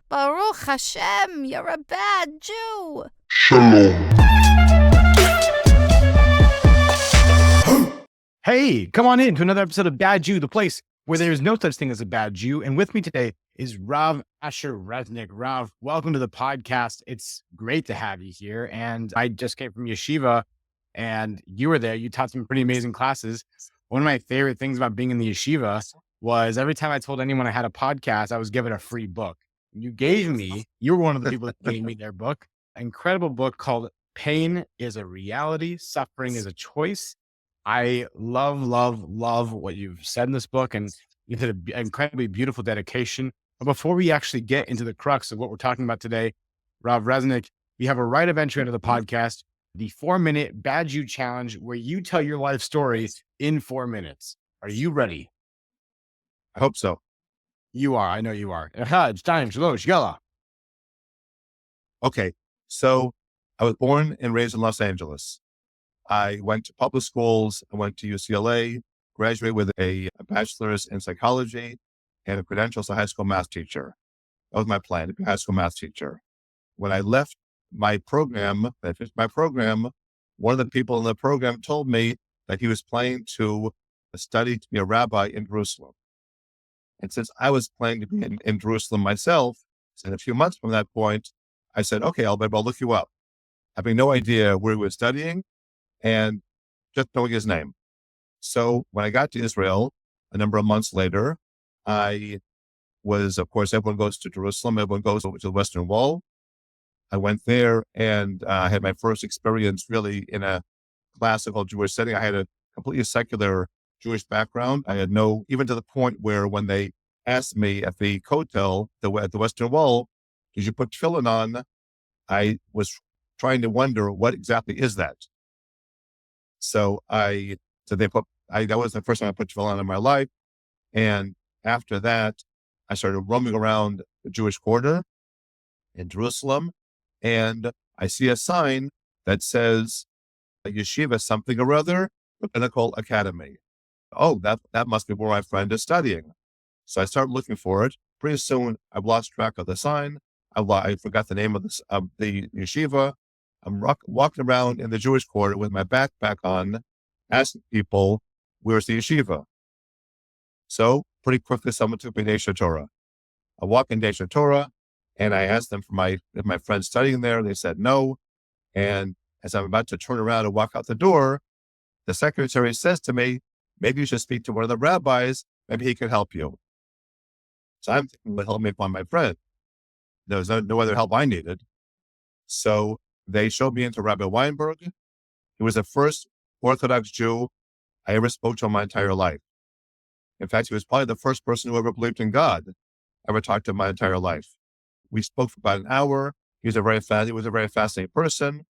Baruch Hashem, you're a bad Jew. Shalom. Hey, come on in to another episode of Bad Jew, the place where there is no such thing as a bad Jew. And with me today is Rabbi Asher Resnick. Rav, welcome to the podcast. It's great to have you here. And I just came from yeshiva and you were there. You taught some pretty amazing classes. One of my favorite things about being in the yeshiva was every time I told anyone I had a podcast, I was given a free book. You were one of the people that gave me their book, an incredible book called Pain is a Reality, Suffering is a Choice. I love what you've said in this book, and you did an incredibly beautiful dedication. But before we actually get into the crux of what we're talking about today, Rabbi Resnick, we have a right of entry into the podcast, the 4-minute Bad Jew Challenge, where you tell your life story in 4 minutes. Are you ready? I hope so. You are. I know you are. It's time. Shalosh, yalla. Okay. So I was born and raised in Los Angeles. I went to public schools. I went to UCLA, graduated with a bachelor's in psychology and a credential as a high school math teacher. That was my plan, to be a high school math teacher. When I left my program, one of the people in the program told me that he was planning to study to be a rabbi in Jerusalem. And since I was planning to be in Jerusalem myself, in a few months from that point, I said, okay, I'll look you up. Having no idea where he was studying and just knowing his name. So when I got to Israel, a number of months later, I was, of course, everyone goes to Jerusalem. Everyone goes over to the Western Wall. I went there and I had my first experience really in a classical Jewish setting. I had a completely secular Jewish background. I had even to the point where when they asked me at the Kotel, at the Western Wall, did you put tefillin on? I was trying to wonder what exactly is that. So that was the first time I put tefillin on in my life. And after that, I started roaming around the Jewish quarter in Jerusalem. And I see a sign that says a yeshiva something or other, Rabbinical Academy. Oh, that must be where my friend is studying. So I started looking for it. Pretty soon, I've lost track of the sign. I forgot the name of the yeshiva. I'm walking around in the Jewish quarter with my backpack on, asking people, where's the yeshiva? So pretty quickly, someone took me to Desha Torah. I walk in Desha Torah, and I asked them if my friend's studying there. They said no. And as I'm about to turn around and walk out the door, the secretary says to me, maybe you should speak to one of the rabbis. Maybe he can help you. So I'm thinking, help me find my friend. There was no other help I needed. So they showed me into Rabbi Weinberg. He was the first Orthodox Jew I ever spoke to in my entire life. In fact, he was probably the first person who ever believed in God I ever talked to in my entire life. We spoke for about an hour. He was a very fascinating person.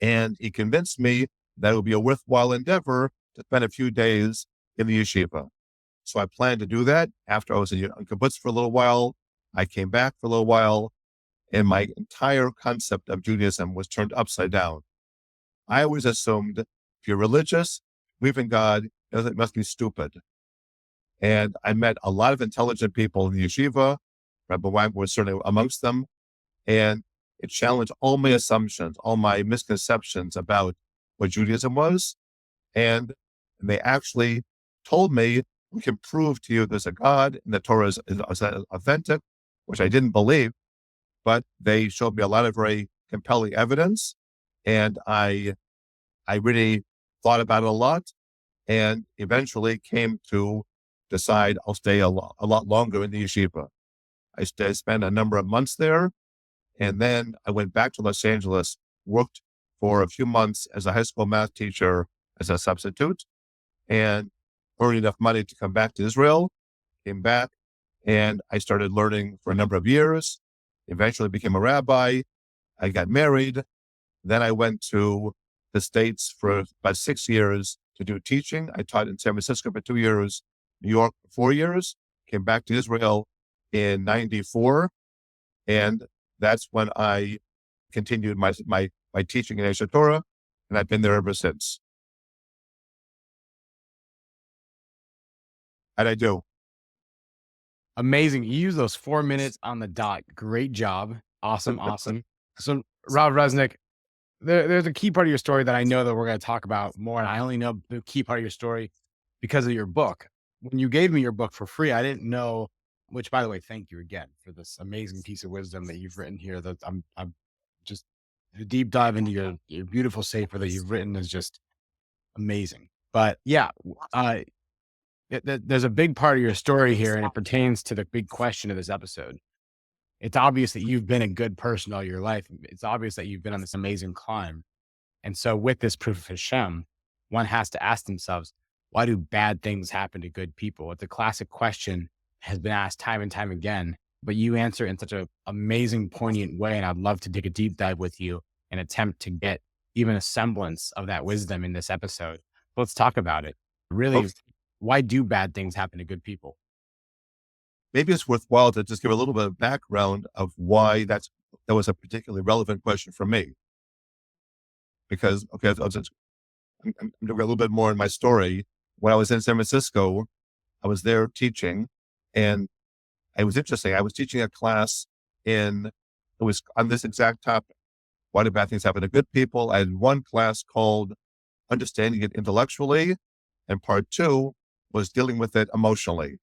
And he convinced me that it would be a worthwhile endeavor to spend a few days in the yeshiva. So I planned to do that. After I was in kibbutz for a little while, I came back for a little while, and my entire concept of Judaism was turned upside down. I always assumed if you're religious, believe in God, it must be stupid. And I met a lot of intelligent people in the yeshiva. Rabbi Weinberg was certainly amongst them. And it challenged all my assumptions, all my misconceptions about what Judaism was. And they actually told me, we can prove to you there's a God and the Torah is authentic, which I didn't believe, but they showed me a lot of very compelling evidence. And I really thought about it a lot and eventually came to decide I'll stay a lot longer in the yeshiva. I spent a number of months there. And then I went back to Los Angeles, worked for a few months as a high school math teacher as a substitute, and earned enough money to come back to Israel, came back, and I started learning for a number of years, eventually became a rabbi. I got married. Then I went to the States for about 6 years to do teaching. I taught in San Francisco for 2 years, New York for 4 years, came back to Israel in 94. And that's when I continued my teaching in Desha Torah, and I've been there ever since. How'd I do? Amazing. You use those 4 minutes on the dot. Great job. Awesome. Awesome. So, Rav Resnick, there's a key part of your story that I know that we're going to talk about more. And I only know the key part of your story because of your book. When you gave me your book for free, I didn't know, which by the way, thank you again for this amazing piece of wisdom that you've written here. That I'm just the deep dive into your beautiful safer that you've written is just amazing. But yeah, uh, there's a big part of your story here, and it pertains to the big question of this episode. It's obvious that you've been a good person all your life. It's obvious that you've been on this amazing climb. And so with this proof of Hashem, one has to ask themselves, why do bad things happen to good people? It's a classic question, has been asked time and time again, but you answer in such an amazing, poignant way. And I'd love to take a deep dive with you and attempt to get even a semblance of that wisdom in this episode. Let's talk about it. Really, why do bad things happen to good people? Maybe it's worthwhile to just give a little bit of background of why that was a particularly relevant question for me. Because, I'm doing a little bit more in my story. When I was in San Francisco, I was there teaching, and it was interesting. I was teaching a class it was on this exact topic. Why do bad things happen to good people? I had one class called Understanding It Intellectually, and part 2 was dealing with it emotionally.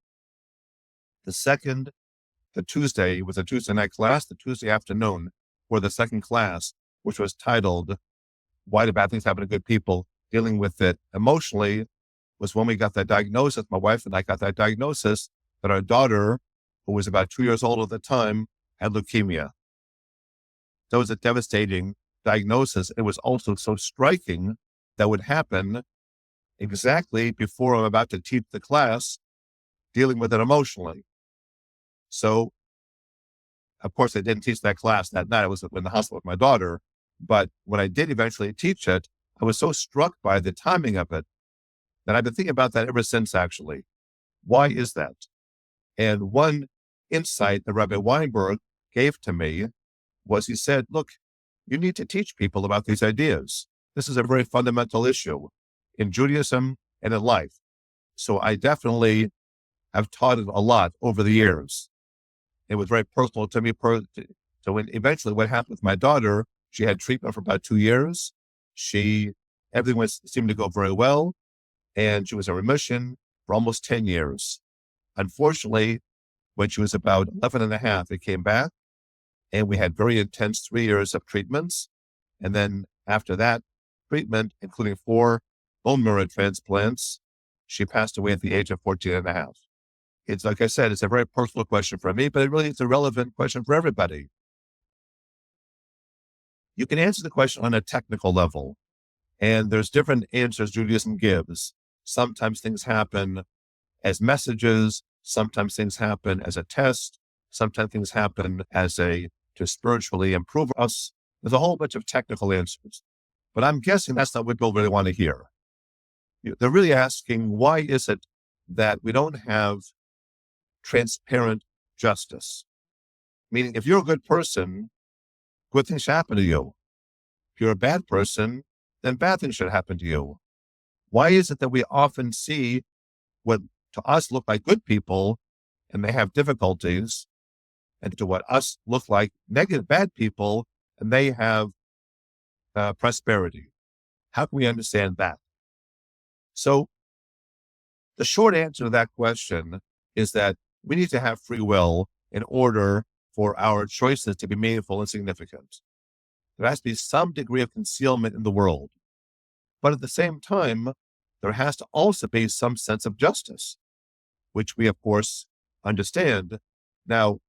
The Tuesday was a Tuesday night class, the Tuesday afternoon for the second class, which was titled, Why Do Bad Things Happen to Good People? Dealing with it emotionally, was when we got that diagnosis. My wife and I got that diagnosis that our daughter, who was about 2 years old at the time, had leukemia. That was a devastating diagnosis. It was also so striking that would happen exactly before I'm about to teach the class, dealing with it emotionally. So, of course, I didn't teach that class that night. I was in the hospital with my daughter. But when I did eventually teach it, I was so struck by the timing of it that I've been thinking about that ever since, actually. Why is that? And one insight that Rabbi Weinberg gave to me was he said, look, you need to teach people about these ideas. This is a very fundamental issue in Judaism and in life. So I definitely have taught it a lot over the years. It was very personal to me. So when eventually what happened with my daughter, she had treatment for about 2 years. Everything seemed to go very well. And she was in remission for almost 10 years. Unfortunately, when she was about 11 and a half, it came back, and we had very intense 3 years of treatments. And then after that treatment, including 4 bone marrow transplants, she passed away at the age of 14 and a half. It's like I said, it's a very personal question for me, but it really is a relevant question for everybody. You can answer the question on a technical level, and there's different answers Judaism gives. Sometimes things happen as messages. Sometimes things happen as a test. Sometimes things happen to spiritually improve us. There's a whole bunch of technical answers, but I'm guessing that's not what people really want to hear. They're really asking, why is it that we don't have transparent justice? Meaning, if you're a good person, good things should happen to you. If you're a bad person, then bad things should happen to you. Why is it that we often see what to us look like good people and they have difficulties, and to what us look like negative, bad people, and they have prosperity? How can we understand that? So the short answer to that question is that we need to have free will in order for our choices to be meaningful and significant. There has to be some degree of concealment in the world. But at the same time, there has to also be some sense of justice, which we, of course, understand. Now,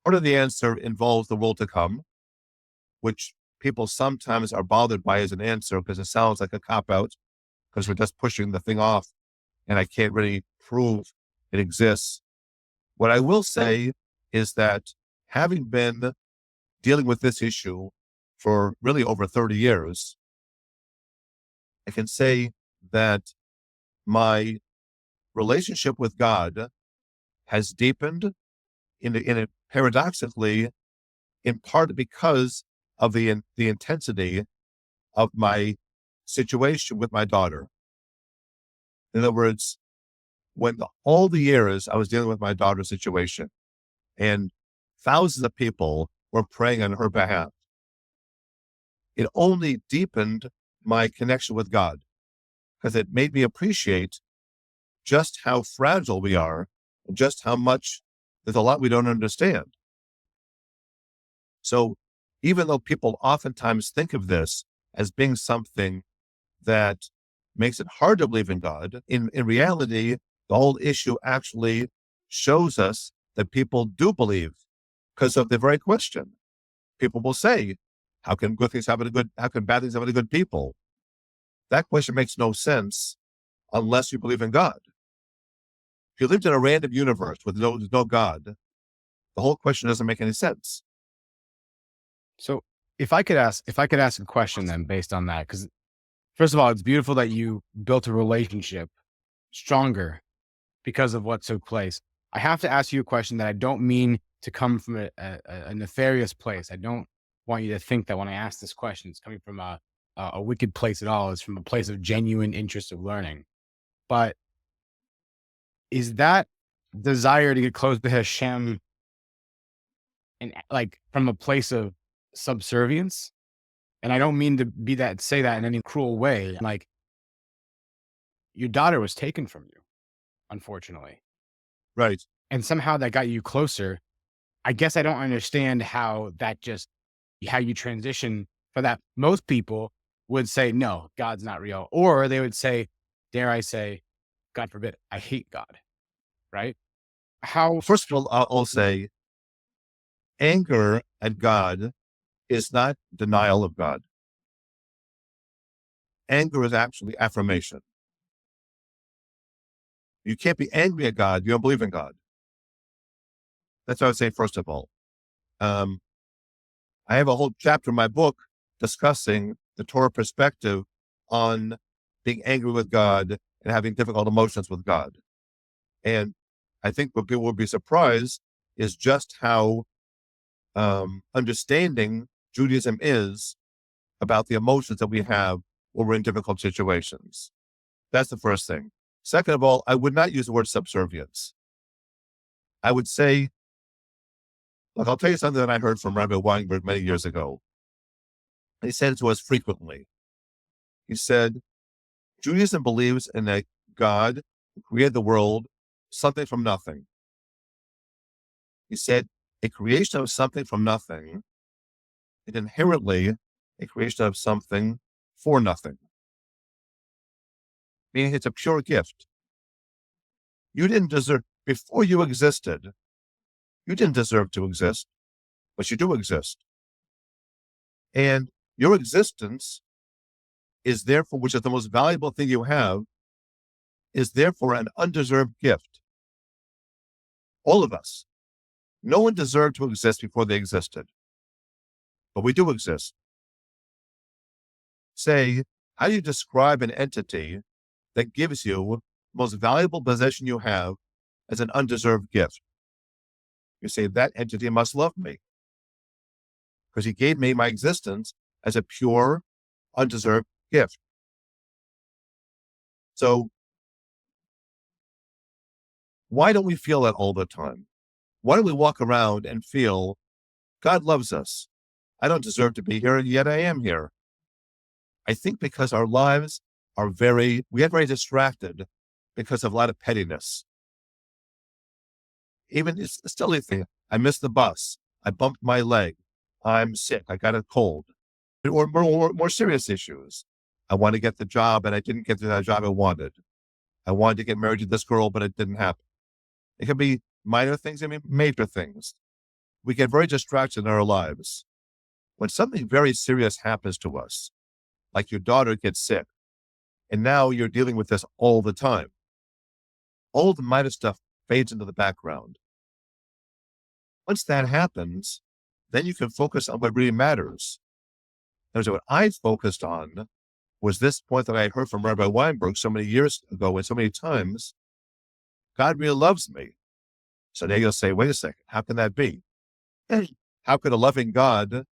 part of the answer involves the world to come, which people sometimes are bothered by as an answer because it sounds like a cop-out, because we're just pushing the thing off, and I can't really prove it exists. What I will say is that having been dealing with this issue for really over 30 years, I can say that my relationship with God has deepened paradoxically, in part because of the intensity of my situation with my daughter. In other words, all the years I was dealing with my daughter's situation, and thousands of people were praying on her behalf. It only deepened my connection with God because it made me appreciate just how fragile we are and just how much there's a lot we don't understand. So even though people oftentimes think of this as being something that makes it hard to believe in God, in reality, the whole issue actually shows us that people do believe because of the very question. People will say, how can bad things happen to good people? That question makes no sense unless you believe in God. If you lived in a random universe with no God, the whole question doesn't make any sense. So if I could ask a question then based on that, because first of all, it's beautiful that you built a relationship stronger because of what took place. I have to ask you a question that I don't mean to come from a nefarious place. I don't want you to think that when I ask this question, it's coming from a wicked place at all. It's from a place of genuine interest of learning. But is that desire to get close to Hashem and like from a place of subservience? And I don't mean to say that in any cruel way. Like your daughter was taken from you, unfortunately. Right. And somehow that got you closer. I guess I don't understand how you transition for that. Most people would say, no, God's not real. Or they would say, dare I say, God forbid, I hate God. Right? How, First of all, I'll say anger at God is not denial of God. Anger is actually affirmation. You can't be angry at God. You don't believe in God. That's what I would say, first of all. I have a whole chapter in my book discussing the Torah perspective on being angry with God and having difficult emotions with God. And I think what people will be surprised is just how understanding Judaism is about the emotions that we have when we're in difficult situations. That's the first thing. Second of all, I would not use the word subservience. I would say, look, I'll tell you something that I heard from Rabbi Weinberg many years ago. He said it to us frequently. He said, Judaism believes in a God who created the world, something from nothing. He said, a creation of something from nothing is inherently a creation of something for nothing. Meaning it's a pure gift. You didn't deserve, before you existed, you didn't deserve to exist, but you do exist. And your existence is therefore, which is the most valuable thing you have, is therefore an undeserved gift. All of us. No one deserved to exist before they existed, but we do exist. Say, how do you describe an entity that gives you the most valuable possession you have as an undeserved gift? You say, that entity must love me because he gave me my existence as a pure, undeserved gift. So why don't we feel that all the time? Why don't we walk around and feel God loves us? I don't deserve to be here, and yet I am here. I think because our lives are we get very distracted because of a lot of pettiness. Even it's still a thing. I missed the bus. I bumped my leg. I'm sick. I got a cold. Or more serious issues. I want to get the job and I didn't get the job I wanted. I wanted to get married to this girl, but it didn't happen. It can be minor things, major things. We get very distracted in our lives. When something very serious happens to us, like your daughter gets sick, and now you're dealing with this all the time, all the minor stuff fades into the background. Once that happens, then you can focus on what really matters. So what I focused on was this point that I heard from Rabbi Weinberg so many years ago and so many times. God really loves me. So now you'll say, wait a second, how can that be? How could a loving God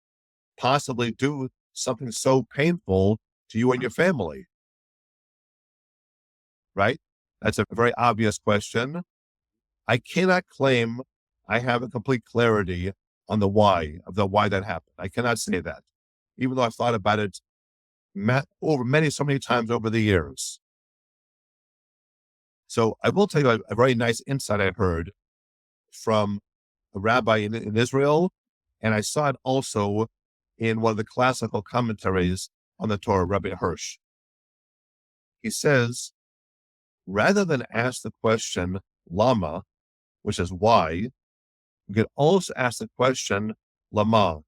possibly do something so painful to you and your family? Right? That's a very obvious question. I cannot claim I have a complete clarity on the why that happened. I cannot say that, even though I've thought about it so many times over the years. So I will tell you a very nice insight I heard from a rabbi in Israel, and I saw it also in one of the classical commentaries on the Torah, Rabbi Hirsch. He says, rather than ask the question, lama, which is why, we could also ask the question, lama,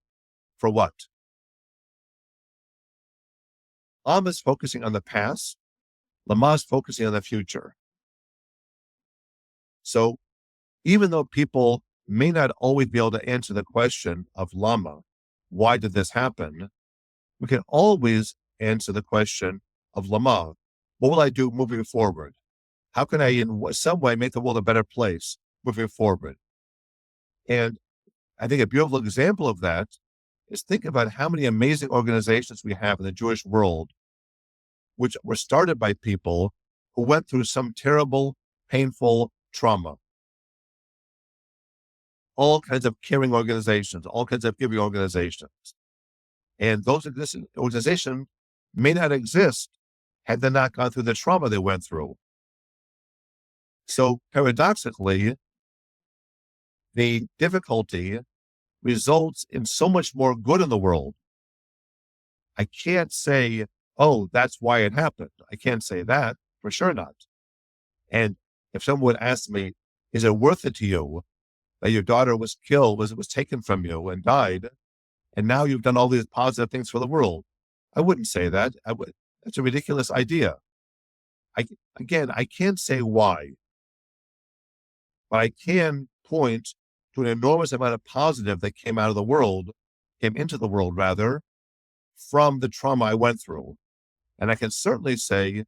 for what? Lama is focusing on the past. Lama is focusing on the future. So even though people may not always be able to answer the question of lama, why did this happen? We can always answer the question of lama, what will I do moving forward? How can I, in some way, make the world a better place moving forward? And I think a beautiful example of that is think about how many amazing organizations we have in the Jewish world, which were started by people who went through some terrible, painful trauma. All kinds of caring organizations, all kinds of giving organizations. And those organizations may not exist had they not gone through the trauma they went through. So paradoxically, the difficulty results in so much more good in the world. I can't say, oh, that's why it happened. I can't say that, for sure not. And if someone would ask me, is it worth it to you that your daughter was killed, was taken from you and died, and now you've done all these positive things for the world? I wouldn't say that. That's a ridiculous idea. I can't say why, but I can point to an enormous amount of positive that came into the world, from the trauma I went through. And I can certainly say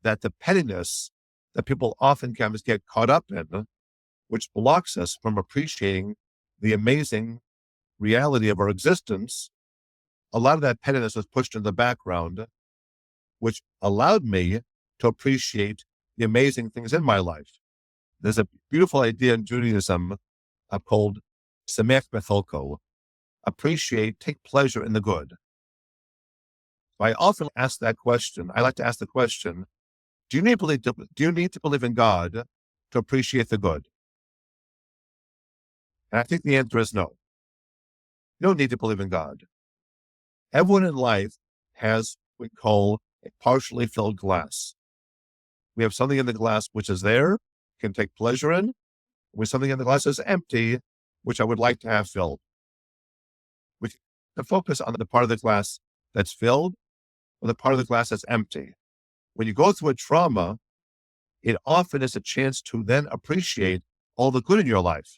that the pettiness that people often get caught up in, which blocks us from appreciating the amazing reality of our existence, a lot of that pettiness was pushed in the background, which allowed me to appreciate the amazing things in my life. There's a beautiful idea in Judaism called Samech Betholko, take pleasure in the good. I often ask that question. I like to ask the question, do you need to believe in God to appreciate the good? And I think the answer is no. You don't need to believe in God. Everyone in life has what we call a partially filled glass. We have something in the glass which is there, can take pleasure in, with something in the glass that's empty, which I would like to have filled. We can focus on the part of the glass that's filled or the part of the glass that's empty. When you go through a trauma, it often is a chance to then appreciate all the good in your life.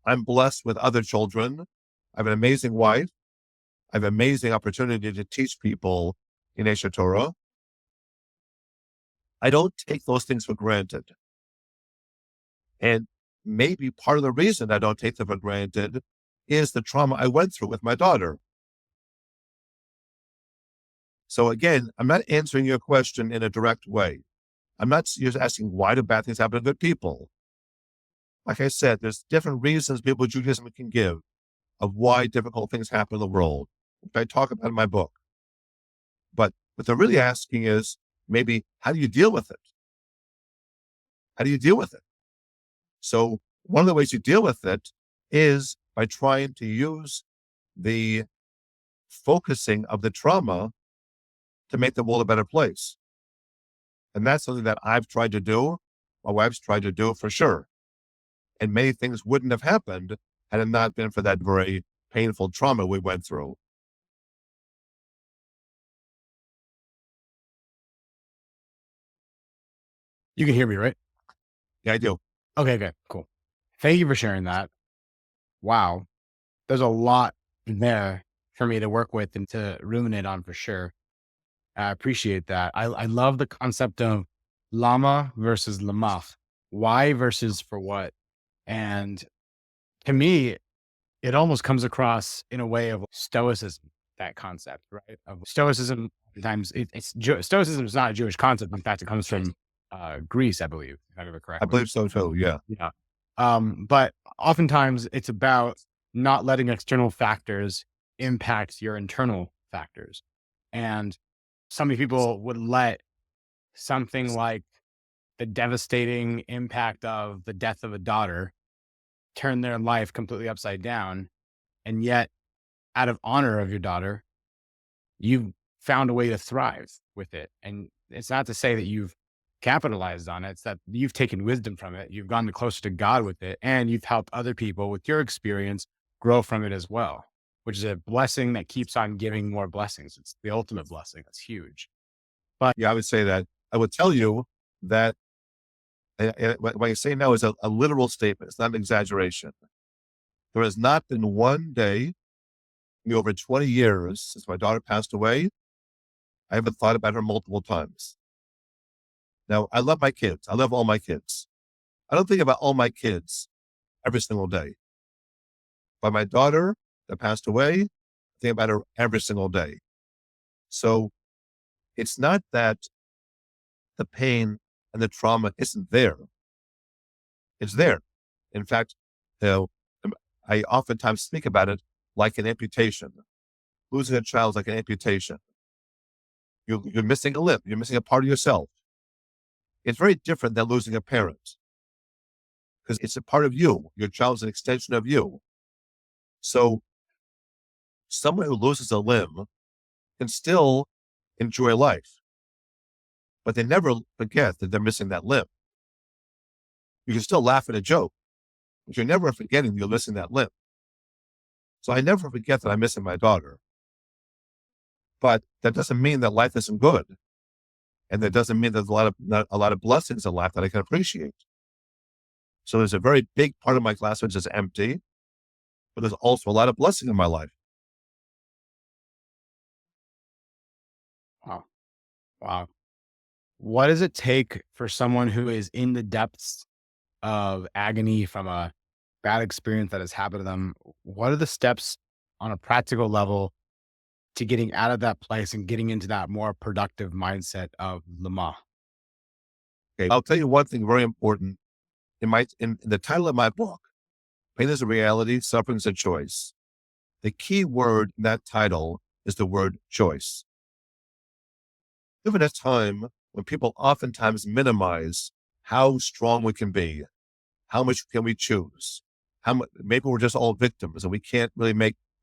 I'm blessed with other children. I have an amazing wife. I have an amazing opportunity to teach people in Esher Torah. I don't take those things for granted. And maybe part of the reason I don't take them for granted is the trauma I went through with my daughter. So again, I'm not answering your question in a direct way. I'm not just asking why do bad things happen to good people. Like I said, there's different reasons people in Judaism can give of why difficult things happen in the world, which I talk about in my book. But what they're really asking is maybe, how do you deal with it? How do you deal with it? So one of the ways you deal with it is by trying to use the focusing of the trauma to make the world a better place. And that's something that I've tried to do. My wife's tried to do for sure. And many things wouldn't have happened had it not been for that very painful trauma we went through. You can hear me, right? Yeah, I do. Okay, cool. Thank you for sharing that. Wow. There's a lot in there for me to work with and to ruminate on for sure. I appreciate that. I love the concept of lama versus lamach, why versus for what. And to me, it almost comes across in a way of stoicism, that concept, right? Of stoicism, sometimes stoicism is not a Jewish concept. In fact, it comes from Greece, I believe, if I'm ever correct. I believe so too, yeah. Yeah. But oftentimes it's about not letting external factors impact your internal factors. And so many people would let something like the devastating impact of the death of a daughter turn their life completely upside down. And yet, out of honor of your daughter, you've found a way to thrive with it. And it's not to say that you've capitalized on it. It's that you've taken wisdom from it. You've gone closer to God with it, and you've helped other people with your experience grow from it as well, which is a blessing that keeps on giving more blessings. It's the ultimate blessing. It's huge. Yeah, I would say that. I would tell you that what I say now is a literal statement. It's not an exaggeration. There has not been one day in over 20 years since my daughter passed away, I haven't thought about her multiple times. Now, I love my kids. I love all my kids. I don't think about all my kids every single day. But my daughter that passed away, I think about her every single day. So it's not that the pain and the trauma isn't there. It's there. In fact, I oftentimes speak about it like an amputation. Losing a child is like an amputation. You're missing a limb. You're missing a part of yourself. It's very different than losing a parent because it's a part of you. Your child is an extension of you. So someone who loses a limb can still enjoy life, but they never forget that they're missing that limb. You can still laugh at a joke, but you're never forgetting you're missing that limb. So I never forget that I'm missing my daughter. But that doesn't mean that life isn't good. And that doesn't mean there's not a lot of blessings in life that I can appreciate. So there's a very big part of my glass which is empty, but there's also a lot of blessing in my life. Wow. Wow. What does it take for someone who is in the depths of agony from a bad experience that has happened to them? What are the steps on a practical level to getting out of that place and getting into that more productive mindset of Lama? Okay. I'll tell you one thing very important. In the title of my book, Pain is a Reality, Suffering is a Choice. The key word in that title is the word choice. We live in a time when people oftentimes minimize how strong we can be, how much can we choose, maybe we're just all victims and we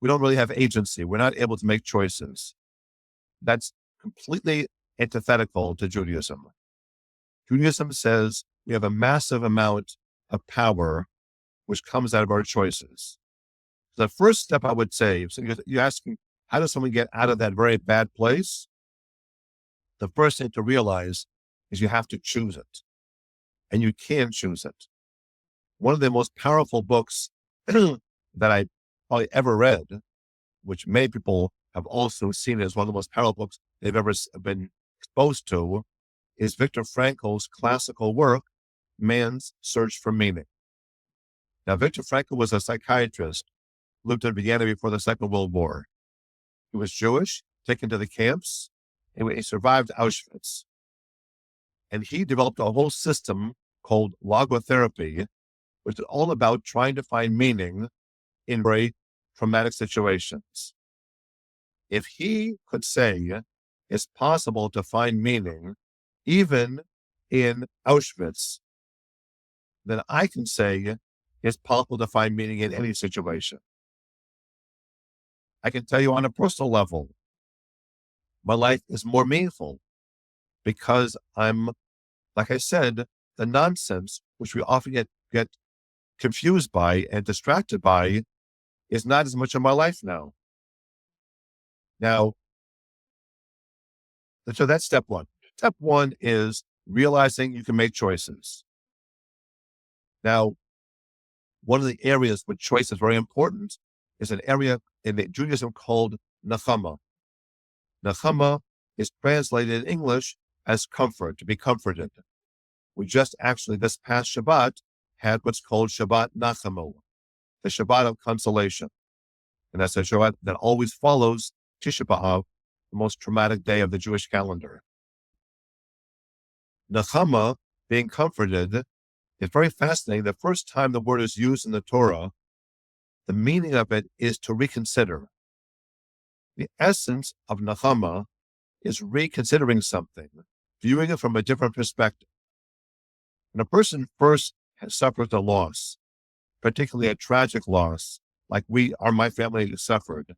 don't really have agency. We're not able to make choices. That's completely antithetical to Judaism. Judaism says we have a massive amount of power which comes out of our choices. The first step I would say, so you're asking, how does someone get out of that very bad place? The first thing to realize is you have to choose it. And you can choose it. One of the most powerful books that I probably ever read, which many people have also seen as one of the most powerful books they've ever been exposed to, is Viktor Frankl's classical work, Man's Search for Meaning. Now, Viktor Frankl was a psychiatrist, lived in Vienna before the Second World War. He was Jewish, taken to the camps, and he survived Auschwitz. And he developed a whole system called logotherapy, which is all about trying to find meaning in very traumatic situations. If he could say it's possible to find meaning even in Auschwitz, then I can say it's possible to find meaning in any situation. I can tell you on a personal level, my life is more meaningful because I'm, like I said, the nonsense, which we often get confused by and distracted by, is not as much of my life now. So that's step one. Step one is realizing you can make choices. Now, one of the areas where choice is very important is an area in the Judaism called nachama. Nachama is translated in English as comfort, to be comforted. We just actually, this past Shabbat, had what's called Shabbat Nachamu, the Shabbat of consolation. And that's a Shabbat that always follows Tisha B'Av, the most traumatic day of the Jewish calendar. Nachama, being comforted, It's very fascinating. The first time the word is used in the Torah, the meaning of it is to reconsider. The essence of Nechama is reconsidering something, viewing it from a different perspective. When a person first has suffered a loss, particularly a tragic loss, like my family suffered,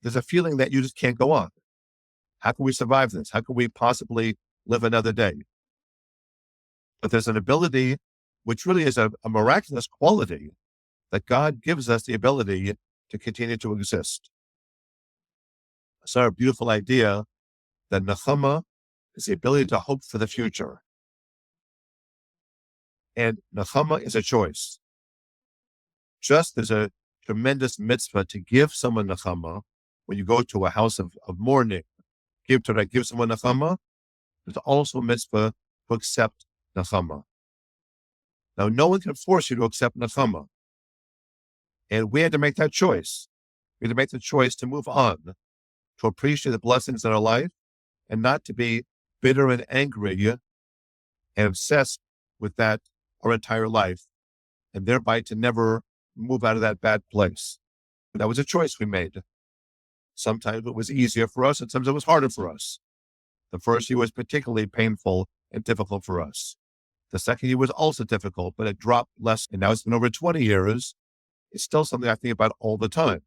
there's a feeling that you just can't go on. How can we survive this? How can we possibly live another day? But there's an ability, which really is a miraculous quality, that God gives us the ability to continue to exist. It's our beautiful idea that Nechama is the ability to hope for the future. And Nechama is a choice. Just there's a tremendous mitzvah to give someone Nechama when you go to a house of mourning, give someone Nechama. There's also a mitzvah to accept Nechama. Now, no one can force you to accept Nechama. And we had to make that choice. We had to make the choice to move on, to appreciate the blessings in our life, and not to be bitter and angry and obsessed with that our entire life, and thereby to never move out of that bad place. That was a choice we made. Sometimes it was easier for us, and sometimes it was harder for us. The first year was particularly painful and difficult for us. The second year was also difficult, but it dropped less. And now it's been over 20 years. It's still something I think about all the time.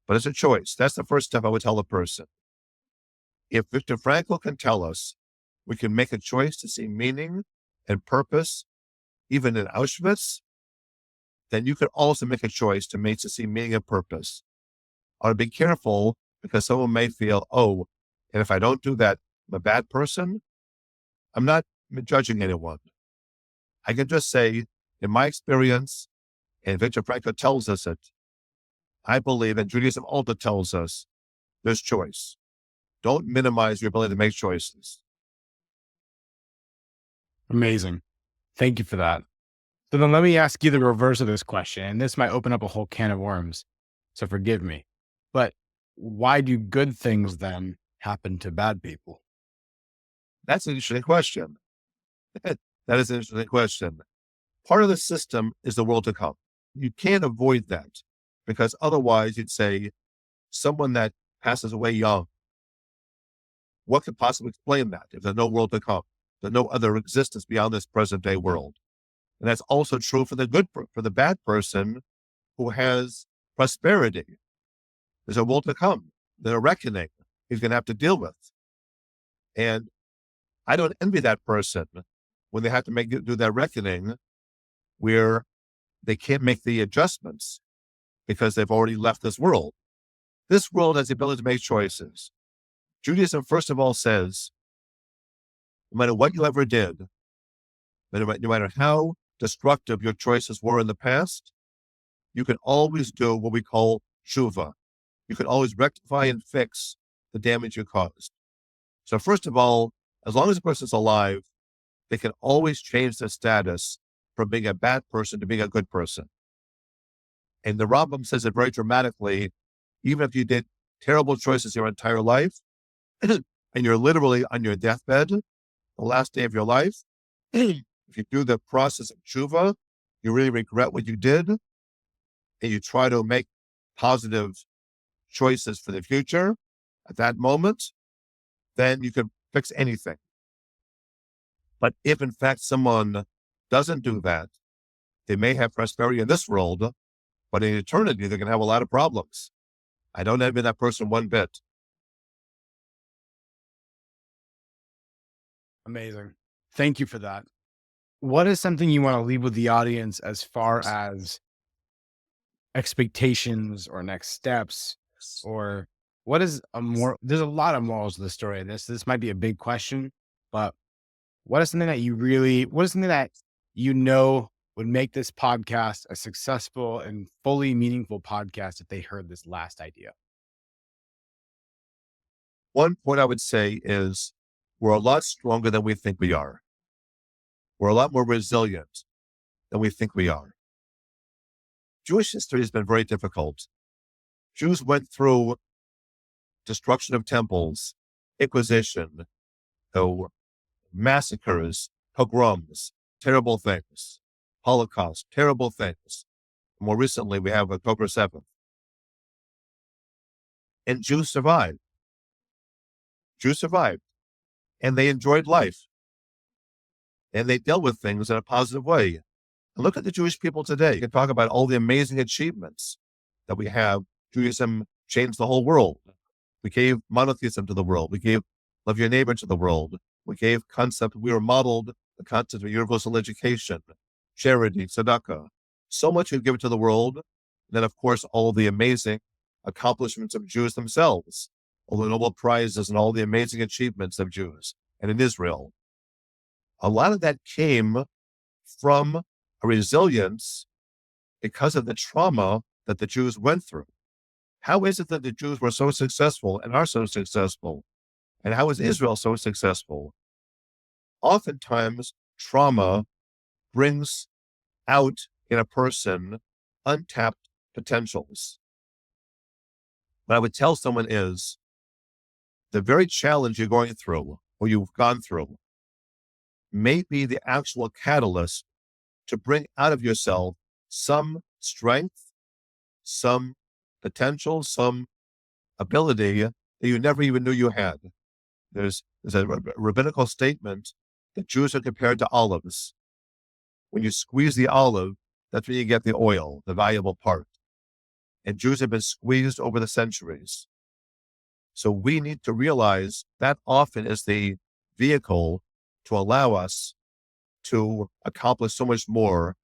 But it's a choice. That's the first step I would tell a person. If Viktor Frankl can tell us we can make a choice to see meaning and purpose, even in Auschwitz, then you could also make a choice to see meaning and purpose. I would be careful because someone may feel, and if I don't do that, I'm a bad person. I'm not judging anyone. I can just say, in my experience, and Viktor Frankl tells us it, I believe, and Judaism also tells us, there's choice. Don't minimize your ability to make choices. Amazing. Thank you for that. So then let me ask you the reverse of this question, and this might open up a whole can of worms, so forgive me. But why do good things then happen to bad people? That's an interesting question. That is an interesting question. Part of the system is the world to come. You can't avoid that because otherwise you'd say someone that passes away young, what could possibly explain that if there's no world to come? There's no other existence beyond this present day world. And that's also true for the bad person who has prosperity. There's a world to come. There's a reckoning he's going to have to deal with. And I don't envy that person when they have to do that reckoning where they can't make the adjustments because they've already left this world. This world has the ability to make choices. Judaism, first of all, says, no matter what you ever did, no matter how destructive your choices were in the past, you can always do what we call tshuva. You can always rectify and fix the damage you caused. So first of all, as long as the person's alive, they can always change their status from being a bad person to being a good person. And the Rambam says it very dramatically, even if you did terrible choices your entire life, and you're literally on your deathbed, the last day of your life, if you do the process of tshuva, you really regret what you did, and you try to make positive choices for the future at that moment, then you can fix anything. But if in fact someone doesn't do that, they may have prosperity in this world, but in eternity, they're going to have a lot of problems. I don't envy that person one bit. Amazing. Thank you for that. What is something you want to leave with the audience as far as expectations or next steps, or what is there's a lot of morals to the story of this. This might be a big question, but what is something that would make this podcast a successful and fully meaningful podcast if they heard this last idea? One point I would say is we're a lot stronger than we think we are. We're a lot more resilient than we think we are. Jewish history has been very difficult. Jews went through destruction of temples, Inquisition, massacres, pogroms. terrible things. Holocaust, terrible things. More recently, we have October 7th. And Jews survived. Jews survived. And they enjoyed life. And they dealt with things in a positive way. And look at the Jewish people today. You can talk about all the amazing achievements that we have. Judaism changed the whole world. We gave monotheism to the world. We gave love your neighbor to the world. We gave we were modeled the concept of universal education, charity, tzedakah. So much we've given to the world. And then, of course, all the amazing accomplishments of Jews themselves, all the Nobel Prizes and all the amazing achievements of Jews and in Israel. A lot of that came from a resilience because of the trauma that the Jews went through. How is it that the Jews were so successful and are so successful? And how is Israel so successful? Oftentimes, trauma brings out in a person untapped potentials. What I would tell someone is the very challenge you're going through or you've gone through may be the actual catalyst to bring out of yourself some strength, some potential, some ability that you never even knew you had. There's a rabbinical statement that Jews are compared to olives. When you squeeze the olive, that's when you get the oil, the valuable part. And Jews have been squeezed over the centuries. So we need to realize that often is the vehicle to allow us to accomplish so much more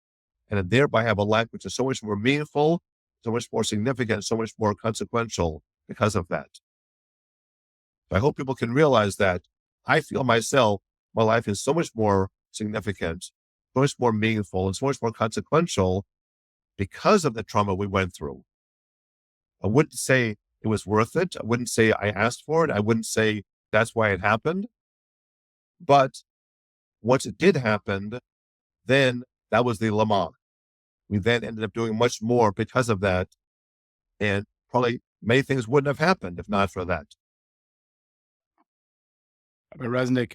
and thereby have a life which is so much more meaningful, so much more significant, so much more consequential because of that. I hope people can realize that. I feel myself, my life is so much more significant, so much more meaningful, and so much more consequential because of the trauma we went through. I wouldn't say it was worth it. I wouldn't say I asked for it. I wouldn't say that's why it happened. But once it did happen, then that was the Lamach. We then ended up doing much more because of that. And probably many things wouldn't have happened if not for that. Rabbi Resnick,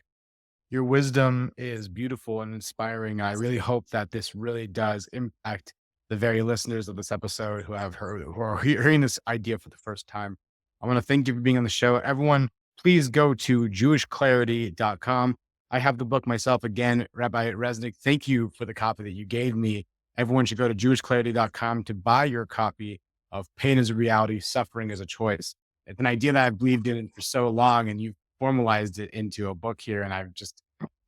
your wisdom is beautiful and inspiring. I really hope that this really does impact the very listeners of this episode who are hearing this idea for the first time. I want to thank you for being on the show. Everyone, please go to jewishclarity.com. I have the book myself again, Rabbi Resnick. Thank you for the copy that you gave me. Everyone should go to jewishclarity.com to buy your copy of Pain is a Reality, Suffering is a Choice. It's an idea that I've believed in for so long, and you've formalized it into a book here. And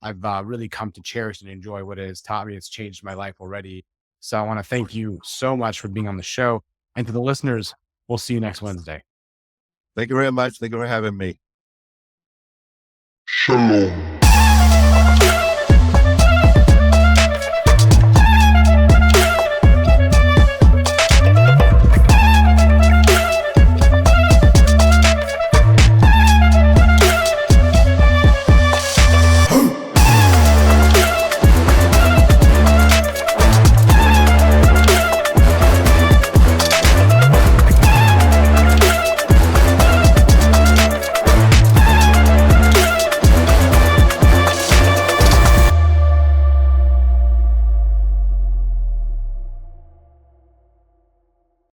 I've really come to cherish and enjoy what it has taught me. It's changed my life already. So I want to thank you so much for being on the show. And to the listeners, we'll see you next Wednesday. Thank you very much. Thank you for having me. Shalom.